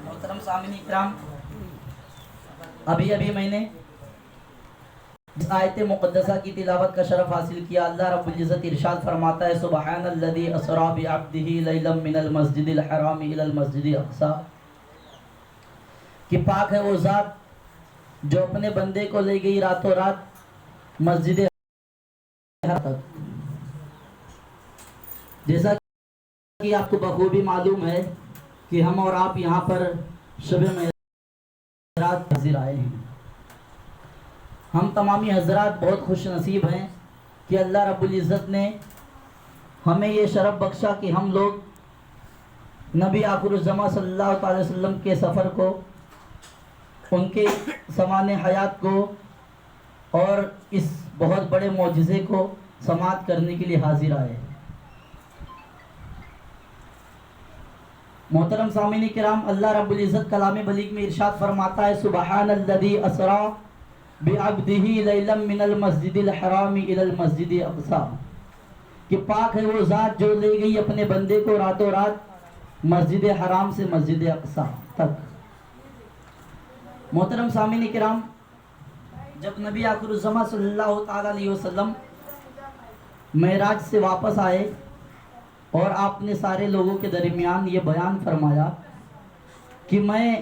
محترم سامعین اکرام، ابھی میں نے اس آیت مقدسہ کی تلاوت کا شرف حاصل کیا۔ اللہ رب العزت ارشاد فرماتا ہے سبحان الذی اسری بعبدہ لیلا من المسجد الحرام الی المسجد الاقصی، کہ پاک ہے وہ ذات جو اپنے بندے کو لے گئی راتوں رات مسجد حرام تک۔ جیسا کہ آپ کو بخوبی معلوم ہے کہ ہم اور آپ یہاں پر شب معراج حاضر آئے ہیں۔ ہم تمامی حضرات بہت خوش نصیب ہیں کہ اللہ رب العزت نے ہمیں یہ شرف بخشا کہ ہم لوگ نبی آخر الزماں صلی اللہ علیہ وسلم کے سفر کو، ان کے سمان حیات کو اور اس بہت بڑے معجزے کو سماعت کرنے کے لیے حاضر آئے ہیں۔ محترم سامعین کرام، اللہ رب العزت کلام بلیغ میں ارشاد فرماتا ہے سبحان الذی اسری بعبدہ لیلا من المسجد الحرام الی المسجد الاقصی، کہ پاک ہے وہ ذات جو لے گئی اپنے بندے کو راتوں رات مسجد حرام سے مسجد اقصی تک۔ محترم سامعین کرام، جب نبی آخر الزماں صلی اللہ تعالی علیہ وسلم معراج سے واپس آئے اور آپ نے سارے لوگوں کے درمیان یہ بیان فرمایا کہ میں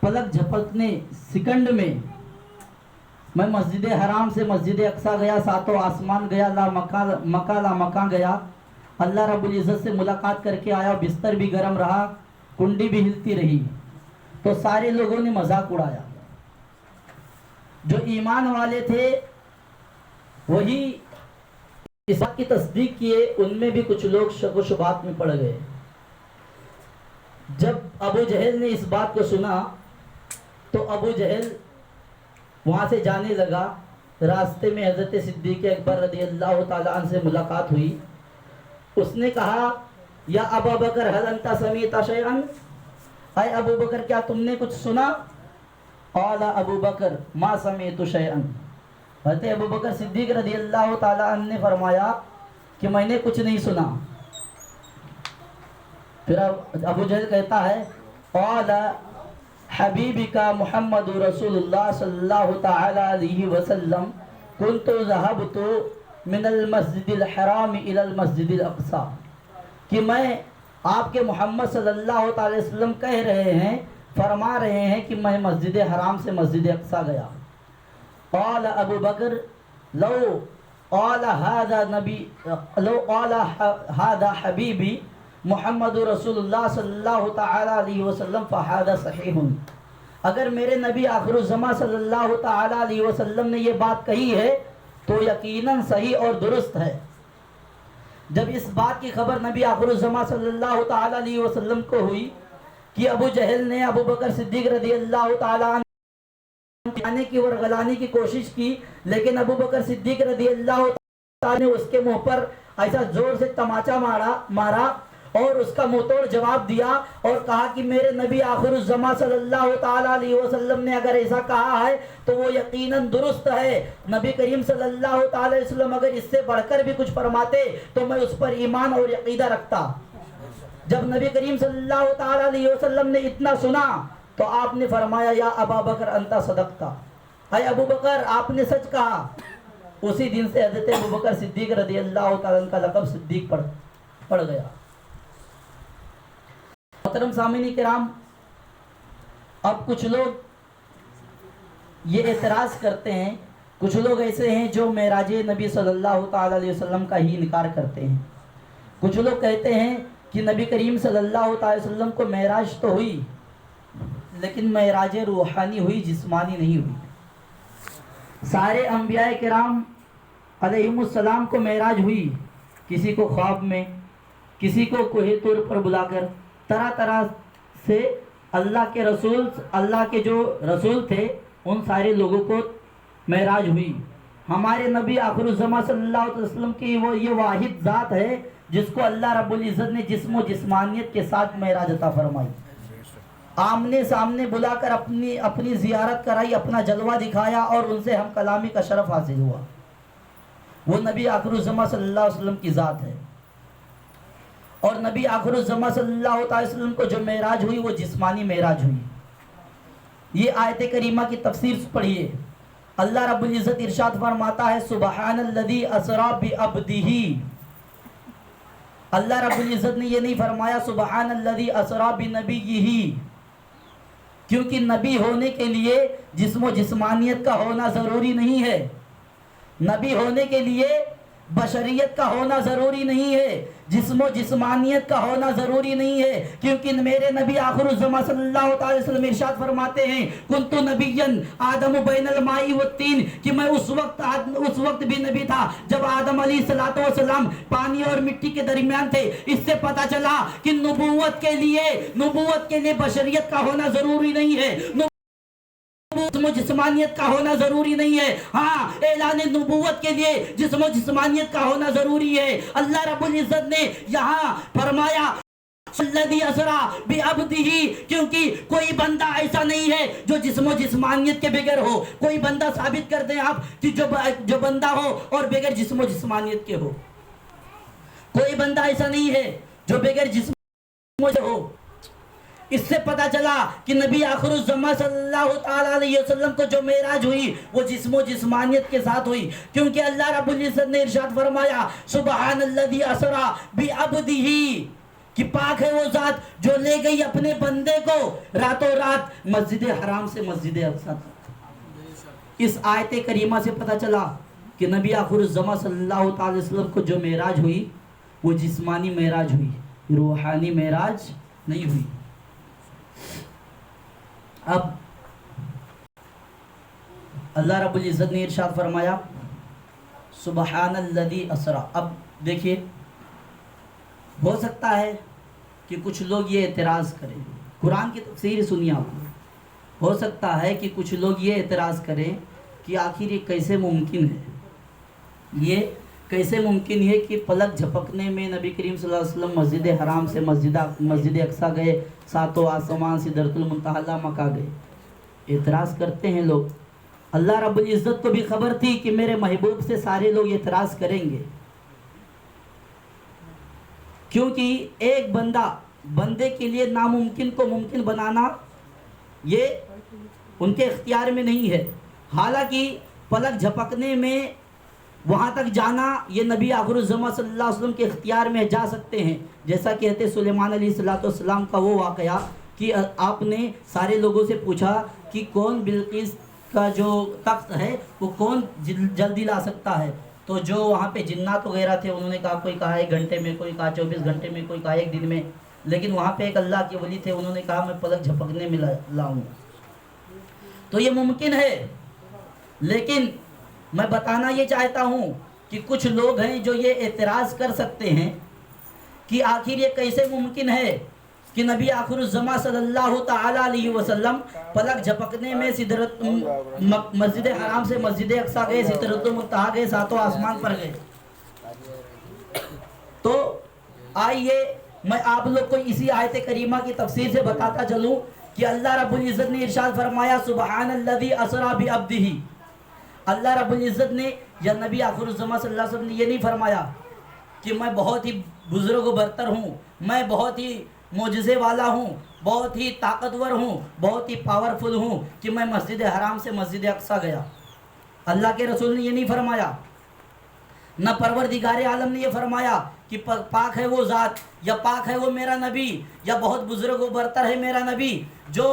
پلک جھپکنے سیکنڈ میں مسجد حرام سے مسجد اقصی گیا، ساتوں آسمان گیا، لا مکان گیا، اللہ رب العزت سے ملاقات کر کے آیا، بستر بھی گرم رہا، کنڈی بھی ہلتی رہی، تو سارے لوگوں نے مذاق اڑایا۔ جو ایمان والے تھے وہی اس بات کی تصدیق کیے، ان میں بھی کچھ لوگ شک و شبہات میں پڑ گئے۔ جب ابو جہل نے اس بات کو سنا تو ابو جہل وہاں سے جانے لگا۔ راستے میں حضرت صدیق اکبر رضی اللہ تعالیٰ عنہ سے ملاقات ہوئی۔ اس نے کہا یا ابا بکر هل انت سمعت شیئا، اے ابو بکر کیا تم نے کچھ سنا؟ قال ابو بکر ما سمعت شیئا، حضرت ابو بکر صدیق رضی اللہ تعالیٰ عنہ نے فرمایا کہ میں نے کچھ نہیں سنا۔ پھر ابو جہل کہتا ہے قال حبیبک محمد رسول اللہ صلی اللہ تعالی علیہ وسلم کنت ذهبت من المسجد الحرام الى المسجد الاقصی، کہ میں آپ کے محمد صلی اللہ تعالی وسلم کہہ رہے ہیں، فرما رہے ہیں کہ میں مسجد حرام سے مسجد اقصی گیا۔ قال ابو بکر لو قال هذا حبیبی محمد رسول اللہ صلی اللہ تعالی علیہ وسلم فہذا صحیح، اگر میرے نبی آخر الزماں صلی اللہ تعالی علیہ وسلم نے یہ بات کہی ہے تو یقیناً صحیح اور درست ہے۔ جب اس بات کی خبر نبی آخر الزماں صلی اللہ تعالی علیہ وسلم کو ہوئی کہ ابو جہل نے ابو بکر صدیق رضی اللہ تعالیٰ عنہ آنے کی ورغلانے کی کوشش کی، لیکن ابو بکر صدیق رضی اللہ تعالیٰ نے اس کے منہ پر ایسا زور سے تماچا مارا اور اس کا منہ توڑ جواب دیا اور کہا کہ میرے نبی آخر الزماں صلی اللہ تعالیٰ علیہ وسلم نے اگر ایسا کہا ہے تو وہ یقیناً درست ہے۔ نبی کریم صلی اللہ تعالیٰ علیہ وسلم اگر اس سے بڑھ کر بھی کچھ فرماتے تو میں اس پر ایمان اور عقیدہ رکھتا۔ جب نبی کریم صلی اللہ تعالیٰ علیہ وسلم نے اتنا سنا تو آپ نے فرمایا یا ابا بکر انت صدقتا، اے ابو بکر آپ نے سچ کہا۔ اسی دن سے حضرت ابو بکر صدیق رضی اللہ تعالیٰ عنہ کا لقب صدیق پڑ گیا۔ محترم سامعین کرام، اب کچھ لوگ یہ اعتراض کرتے ہیں، کچھ لوگ ایسے ہیں جو معراج نبی صلی اللہ تعالیٰ علیہ وسلم کا ہی انکار کرتے ہیں۔ کچھ لوگ کہتے ہیں کہ نبی کریم صلی اللہ تعالیٰ علیہ وسلم کو معراج تو ہوئی لیکن معراج روحانی ہوئی، جسمانی نہیں ہوئی۔ سارے انبیاء کرام علیہم السلام کو معراج ہوئی، کسی کو خواب میں، کسی کو کوہ طور پر بلا کر، طرح طرح سے اللہ کے جو رسول تھے ان سارے لوگوں کو معراج ہوئی۔ ہمارے نبی آخر الزماں صلی اللہ علیہ وسلم کی وہ یہ واحد ذات ہے جس کو اللہ رب العزت نے جسم و جسمانیت کے ساتھ معراج عطا فرمائی، آمنے سامنے بلا کر اپنی زیارت کرائی، اپنا جلوہ دکھایا اور ان سے ہم کلامی کا شرف حاصل ہوا۔ وہ نبی آخر الزماں صلی اللہ علیہ وسلم کی ذات ہے۔ اور نبی آخر الزمان صلی اللہ علیہ وسلم کو جو معراج ہوئی وہ جسمانی معراج ہوئی. یہ آیت کریمہ کی تفسیر پڑھیے. اللہ رب العزت ارشاد فرماتا ہے سبحان الذی اسری بعبدہ. اللہ رب العزت نے یہ نہیں فرمایا سبحان الذی اسری بنبیہ، کیونکہ نبی ہونے کے لیے جسم و جسمانیت کا ہونا ضروری نہیں ہے. نبی ہونے کے لیے بشریت کا ہونا ضروری نہیں ہے، جسم و جسمانیت کا ہونا ضروری نہیں ہے، کیونکہ میرے نبی آخر الزمان صلی اللہ علیہ وسلم ارشاد فرماتے ہیں کنت نبیا آدم بین الماء والطین، کہ میں اس وقت بھی نبی تھا جب آدم علیہ السلام پانی اور مٹی کے درمیان تھے. اس سے پتہ چلا کہ نبوت کے لیے بشریت کا ہونا ضروری نہیں ہے، جسم و جسمانیت کا ہونا ضروری نہیں ہے. ہاں، اعلان نبوت کے لیے جسم و جسمانیت کا ہونا ضروری ہے. اللہ رب العزت نے یہاں فرمایا الذی اسری بعبدہ، کیونکہ کوئی بندہ ایسا نہیں ہے جو جسم و جسمانیت کے بغیر ہو. کوئی بندہ ثابت کر دیں آپ کہ جو بندہ ہو اور بغیر جسم و جسمانیت کے ہو. کوئی بندہ ایسا نہیں ہے جو بغیر جسم و ہو. اس سے پتہ چلا کہ نبی آخر الزمان صلی اللہ تعالی علیہ وسلم کو جو معراج ہوئی وہ جسم و جسمانیت کے ساتھ ہوئی، کیونکہ اللہ رب العزت نے ارشاد فرمایا سبحان الذی اسری بعبدہ، کہ پاک ہے وہ ذات جو لے گئی اپنے بندے کو راتوں رات مسجد حرام سے مسجد اقصی تک. اس آیت کریمہ سے پتہ چلا کہ نبی آخر الزمان صلی اللہ تعالی وسلم کو جو معراج ہوئی وہ جسمانی معراج ہوئی، روحانی معراج نہیں ہوئی. اب اللہ رب العزت نے ارشاد فرمایا سبحان الذی اسری. اب دیکھیے، ہو سکتا ہے کہ کچھ لوگ یہ اعتراض کریں، قرآن کی تفسیر سنیے آپ. ہو سکتا ہے کہ کچھ لوگ یہ اعتراض کریں کہ آخر یہ کیسے ممکن ہے، یہ کیسے ممکن ہے کہ پلک جھپکنے میں نبی کریم صلی اللہ علیہ وسلم مسجد حرام سے مسجد اقصی گئے، ساتوں آسمان سدرۃ المنتہی مکہ گئے. اعتراض کرتے ہیں لوگ. اللہ رب العزت کو بھی خبر تھی کہ میرے محبوب سے سارے لوگ اعتراض کریں گے، کیونکہ ایک بندے کے لیے ناممکن کو ممکن بنانا یہ ان کے اختیار میں نہیں ہے. حالانکہ پلک جھپکنے میں وہاں تک جانا یہ نبی آخر الزمان صلی اللہ علیہ وسلم کے اختیار میں جا سکتے ہیں. جیسا کہ حضرت سلیمان علیہ السلام کا وہ واقعہ کہ آپ نے سارے لوگوں سے پوچھا کہ کون بلقیس کا جو تخت ہے وہ کون جلدی لا سکتا ہے. تو جو وہاں پہ جنات وغیرہ تھے انہوں نے کہا، کوئی کہا 1 گھنٹے میں، کوئی کہا 24 گھنٹے میں، کوئی کہا 1 دن میں. لیکن وہاں پہ ایک اللہ کے ولی تھے، انہوں نے کہا میں پلک جھپکنے میں لاؤں. تو یہ ممکن ہے، لیکن میں بتانا یہ چاہتا ہوں کہ کچھ لوگ ہیں جو یہ اعتراض کر سکتے ہیں کہ آخر یہ کیسے ممکن ہے کہ نبی آخر الزمان صلی اللہ تعالی علیہ وسلم پلک جھپکنے میں مسجد حرام سے مسجد اقصی گئے، سدرۃ المنتہی گئے، ساتوں آسمان پر گئے. تو آئیے میں آپ لوگ کو اسی آیت کریمہ کی تفسیر سے بتاتا چلوں کہ اللہ رب العزت نے ارشاد فرمایا سبحان الذی اسری بعبدہ. اللہ رب العزت نے یا نبی آخر الزمان صلی اللہ علیہ وسلم نے یہ نہیں فرمایا کہ میں بہت ہی بزرگ و برتر ہوں، میں بہت ہی معجزے والا ہوں، بہت ہی طاقتور ہوں، بہت ہی پاورفل ہوں کہ میں مسجد حرام سے مسجد اقصی گیا. اللہ کے رسول نے یہ نہیں فرمایا. نہ پروردگار عالم نے یہ فرمایا کہ پاک ہے وہ ذات، یا پاک ہے وہ میرا نبی، یا بہت بزرگ و برتر ہے میرا نبی جو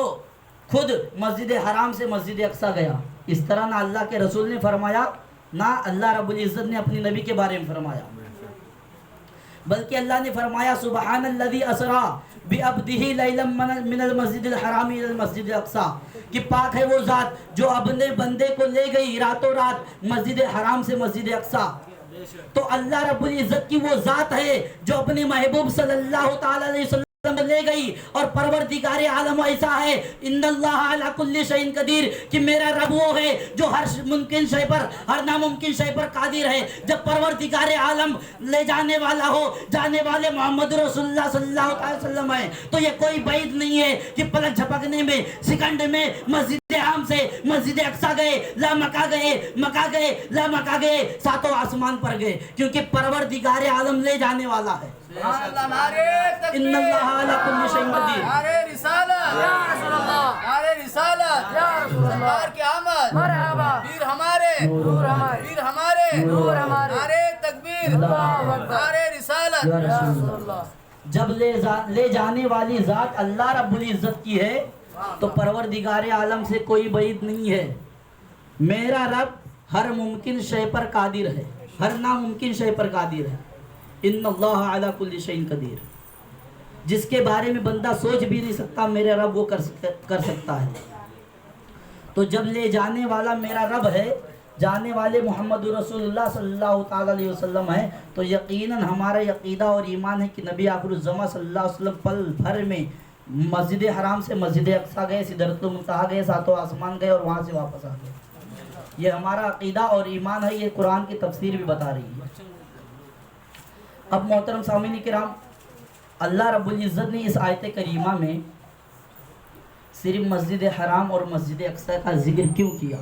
خود مسجد حرام سے مسجد اقصی گیا. اس طرح نہ اللہ کے رسول نے فرمایا، نہ اللہ رب العزت نے اپنی نبی کے بارے میں فرمایا، بلکہ اللہ نے فرمایا سبحان الذی اسری بعبدہ لیلا من المسجد الحرام الى المسجد الاقصی، کہ پاک ہے وہ ذات جو اپنے بندے کو لے گئی راتوں رات مسجد حرام سے مسجد اقصی. تو اللہ رب العزت کی وہ ذات ہے جو اپنے محبوب صلی اللہ تعالی علیہ وسلم لے گئی. اور پروردگار عالم ایسا ہے ان اللہ علی کل شیء قدیر، کہ میرا رب وہ ہے جو ہر ممکن شے پر، ہر ناممکن شے پر قادر ہے. جب پروردگار عالم لے جانے والا ہو، جانے والے محمد رسول اللہ صلی اللہ علیہ وسلم ہے، تو یہ کوئی بعید نہیں ہے کہ پلک جھپکنے میں سیکنڈ میں مسجد حرام سے مسجد اقصی گئے، لا مکہ گئے، مکہ گئے، لا مکہ گئے، ساتوں آسمان پر گئے، کیونکہ پروردگار عالم لے جانے والا ہے. ان اللہ علی کل شیء قدیر. نعرہ رسالت یا رسول اللہ، نعرہ رسالت یا رسول اللہ، سرکار کی آمد مرحبا، پیر ہمارے نور ہمارے، پیر ہمارے نور ہمارے، نعرہ تکبیر اللہ اکبر، نعرہ رسالت یا رسول اللہ. جب لے جانے والی ذات اللہ رب العزت کی ہے تو پروردگار عالم سے کوئی بعید نہیں ہے. میرا رب ہر ممکن شے پر قادر ہے، ہر ناممکن شے پر قادر ہے. ان اللہ علی کل شیء قدیر. جس کے بارے میں بندہ سوچ بھی نہیں سکتا میرے رب وہ کر سکتا ہے. تو جب لے جانے والا میرا رب ہے، جانے والے محمد رسول اللہ صلی اللہ تعالی علیہ وسلم ہے، تو یقیناً ہمارا عقیدہ اور ایمان ہے کہ نبی آخر الزماں صلی اللہ علیہ وسلم پل بھر میں مسجد حرام سے مسجد اقصیٰ گئے، سدرۃ المنتہا گئے، ساتوں آسمان گئے اور وہاں سے واپس آ گئے. یہ ہمارا عقیدہ اور ایمان ہے. یہ قرآن کی تفسیر بھی بتا رہی ہے. اب محترم سامعین کرام، اللہ رب العزت نے اس آیت کریمہ میں صرف مسجد حرام اور مسجد اقصیٰ کا ذکر کیوں کیا؟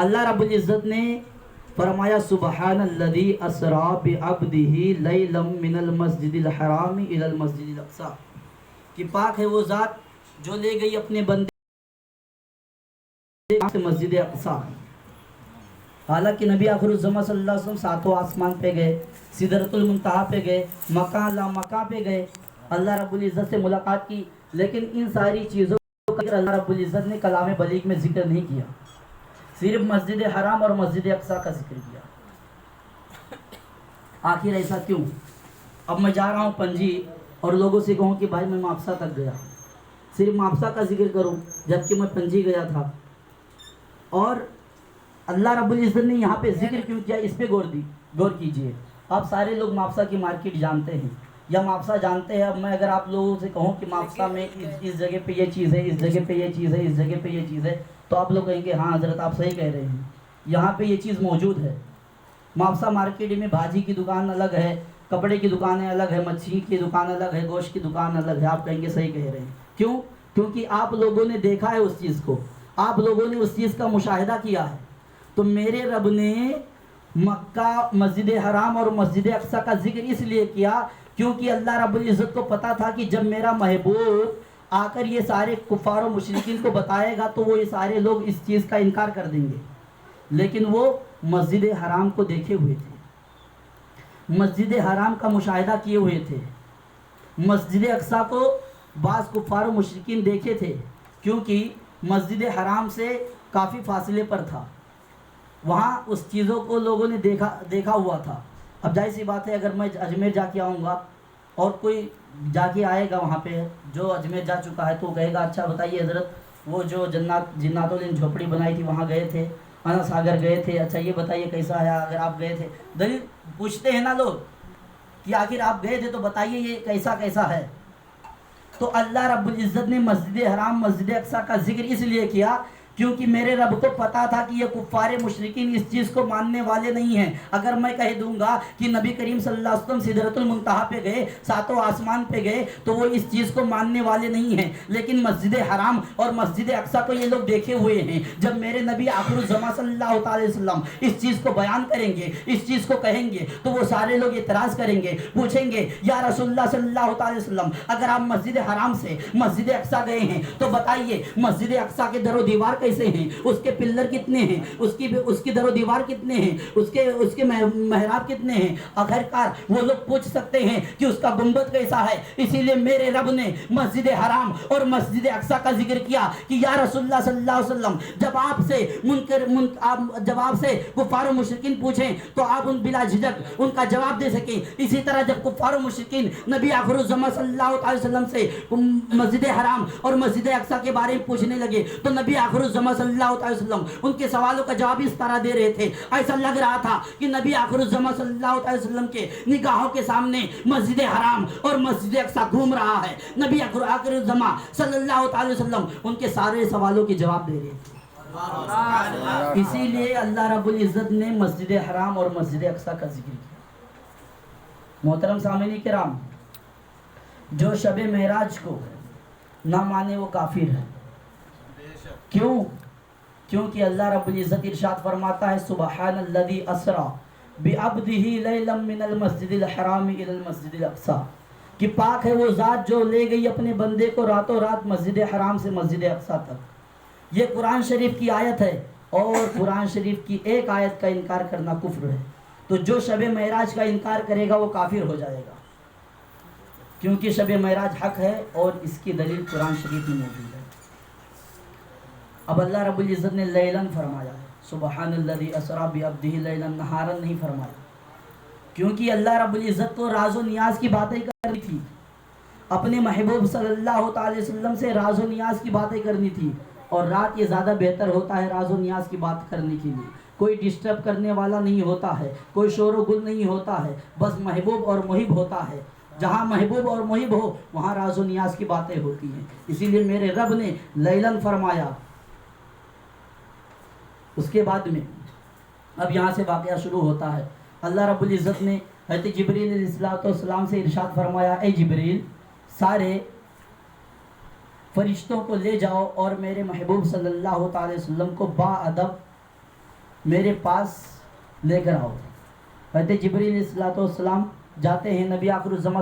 اللہ رب العزت نے فرمایا سبحان الذی اسریٰ بعبدہ لیلا من المسجد الحرام الی المسجد الاقصیٰ، کہ پاک ہے وہ ذات جو لے گئی اپنے بندے سے مسجد اقصیٰ. حالانکہ نبی آخر الزماں صلی اللہ علیہ وسلم ساتوں آسمان پہ گئے، سدرۃ المنتہا پہ گئے، مکان لا مکان پہ گئے، اللہ رب العزت سے ملاقات کی، لیکن ان ساری چیزوں کا اللہ رب العزت نے کلام بلیغ میں ذکر نہیں کیا. صرف مسجد حرام اور مسجد اقصیٰ کا ذکر کیا. آخر ایسا کیوں؟ اب میں جا رہا ہوں پنجی اور لوگوں سے کہوں کہ بھائی میں ماپسا تک گیا، صرف ماپسا کا ذکر کروں جبکہ میں پنجی گیا تھا. اور اللہ رب العزت نے یہاں پہ ذکر کیوں کیا؟ اس پہ غور کیجئے. آپ سارے لوگ ماپسا کی مارکیٹ جانتے ہیں یا ماپسا جانتے ہیں. اب میں اگر آپ لوگوں سے کہوں کہ ماپسا میں اس جگہ پہ یہ چیز ہے، اس جگہ پہ یہ چیز ہے، اس جگہ پہ یہ چیز ہے، تو آپ لوگ کہیں گے ہاں حضرت آپ صحیح کہہ رہے ہیں، یہاں پہ یہ چیز موجود ہے. ماپسا مارکیٹ میں بھاجی کی دکان الگ ہے، کپڑے کی دکانیں الگ ہے، مچھلی کی دکان الگ ہے، گوشت کی دکان الگ ہے. آپ کہیں گے صحیح کہہ رہے ہیں. کیوں؟ کیونکہ آپ لوگوں نے دیکھا ہے اس چیز کو، آپ لوگوں نے اس چیز کا مشاہدہ کیا ہے. تو میرے رب نے مکہ، مسجد حرام اور مسجد اقصیٰ کا ذکر اس لیے کیا کیونکہ اللہ رب العزت کو پتا تھا کہ جب میرا محبوب آ کر یہ سارے کفار و مشرکین کو بتائے گا تو وہ یہ سارے لوگ اس چیز کا انکار کر دیں گے. لیکن وہ مسجد حرام کو دیکھے ہوئے تھے، مسجد حرام کا مشاہدہ کیے ہوئے تھے. مسجد اقصیٰ کو بعض کفار و مشرکین دیکھے تھے کیونکہ مسجد حرام سے کافی فاصلے پر تھا، وہاں اس چیزوں کو لوگوں نے دیکھا ہوا تھا. اب ظاہر سی بات ہے اگر میں اجمیر جا کے آؤں گا اور کوئی جا کے آئے گا وہاں پہ جو اجمیر جا چکا ہے تو کہے گا اچھا بتائیے حضرت وہ جو جناتوں نے جھوپڑی بنائی تھی وہاں گئے تھے، انا ساگر گئے تھے، اچھا یہ بتائیے کیسا ہے اگر آپ گئے تھے. دلیل پوچھتے ہیں نا لوگ کہ آخر آپ گئے تھے تو بتائیے یہ کیسا ہے. تو اللہ رب العزت نے مسجد حرام، مسجد اقصیٰ کا ذکر اس لیے کیا کیونکہ میرے رب کو پتا تھا کہ یہ کفار مشرکین اس چیز کو ماننے والے نہیں ہیں. اگر میں کہہ دوں گا کہ نبی کریم صلی اللہ علیہ وسلم سدرۃ المنتہا پہ گئے، ساتوں آسمان پہ گئے، تو وہ اس چیز کو ماننے والے نہیں ہیں. لیکن مسجد حرام اور مسجد اقصیٰ کو یہ لوگ دیکھے ہوئے ہیں. جب میرے نبی آخر الزماں صلی اللہ تعالی وسلم اس چیز کو بیان کریں گے، اس چیز کو کہیں گے تو وہ سارے لوگ اعتراض کریں گے، پوچھیں گے یا رسول اللہ صلی اللہ تعالی وسلم اگر آپ مسجد حرام سے مسجد اقصیٰ گئے ہیں تو بتائیے مسجد اقصیٰ کے در و دیوار کیسے ہیں، اس کے پلر کتنے ہیں، اس کی در و دیوار کتنے ہیں، اس کے محراب کتنے ہیں. آخرکار وہ لوگ پوچھ سکتے ہیں کہ اس کا گنبد کیسا ہے. اسی لیے میرے رب نے مسجد حرام اور مسجد اقصیٰ کا ذکر کیا کہ یا رسول اللہ صلی اللہ علیہ وسلم جب آپ سے کفار و مشرکین پوچھیں تو آپ ان بلا جھجک ان کا جواب دے سکیں. اسی طرح جب کفار و مشرکین نبی آخر الزماں صلی اللہ علیہ وسلم سے مسجد حرام اور مسجد اقصیٰ کے بارے میں پوچھنے لگے تو نبی آخر الزماں صلی اللہ علیہ وسلم ان کے سوالوں کا جواب اس طرح دے رہے تھے، ایسا لگ رہا تھا کہ نبی آخر الزماں صلی اللہ علیہ وسلم کے نگاہوں کے سامنے مسجد حرام اور مسجد اقصیٰ گھوم رہا ہے. نبی آخر الزماں صلی اللہ علیہ وسلم ان کے سارے سوالوں کے جواب دے رہے تھے. اسی لیے اللہ رب العزت نے مسجد حرام اور مسجد اقصیٰ کا ذکر کیا. محترم سامعین کرام، جو شب معراج کو نہ مانے وہ کافر ہے. کیوں؟ کیونکہ اللہ رب العزت ارشاد فرماتا ہے سبحان الذی اسریٰ بعبده لیلا من المسجد الحرام الى المسجد الاقصى، کہ پاک ہے وہ ذات جو لے گئی اپنے بندے کو راتوں رات مسجد حرام سے مسجد اقصی تک۔ یہ قرآن شریف کی آیت ہے، اور قرآن شریف کی ایک آیت کا انکار کرنا کفر ہے۔ تو جو شب معراج کا انکار کرے گا وہ کافر ہو جائے گا، کیونکہ شب معراج حق ہے اور اس کی دلیل قرآن شریف میں موجود ہے۔ اب اللہ رب العزت نے لیلاً فرمایا ہے، سبحان الذی اسری بعبدہ لیلاً نہاراً نہیں فرمایا، کیونکہ اللہ رب العزت کو راز و نیاز کی باتیں کرنی تھی، اپنے محبوب صلی اللہ تعالی وسلم سے راز و نیاز کی باتیں کرنی تھی، اور رات یہ زیادہ بہتر ہوتا ہے راز و نیاز کی بات کرنے کے لیے۔ کوئی ڈسٹرب کرنے والا نہیں ہوتا ہے، کوئی شور و گل نہیں ہوتا ہے، بس محبوب اور محب ہوتا ہے۔ جہاں محبوب اور محب ہو وہاں راز و نیاز کی باتیں ہوتی ہیں، اسی لیے میرے رب نے لیلاً فرمایا۔ اس کے بعد میں اب یہاں سے واقعہ شروع ہوتا ہے۔ اللہ رب العزت نے حضرت جبریل علیہ السلام سے ارشاد فرمایا، اے جبریل، سارے فرشتوں کو لے جاؤ اور میرے محبوب صلی اللہ تعالی وسلم کو با ادب میرے پاس لے کر آؤ۔ حضرت جبریل علیہ السلام جاتے ہیں، نبی آخر الزماں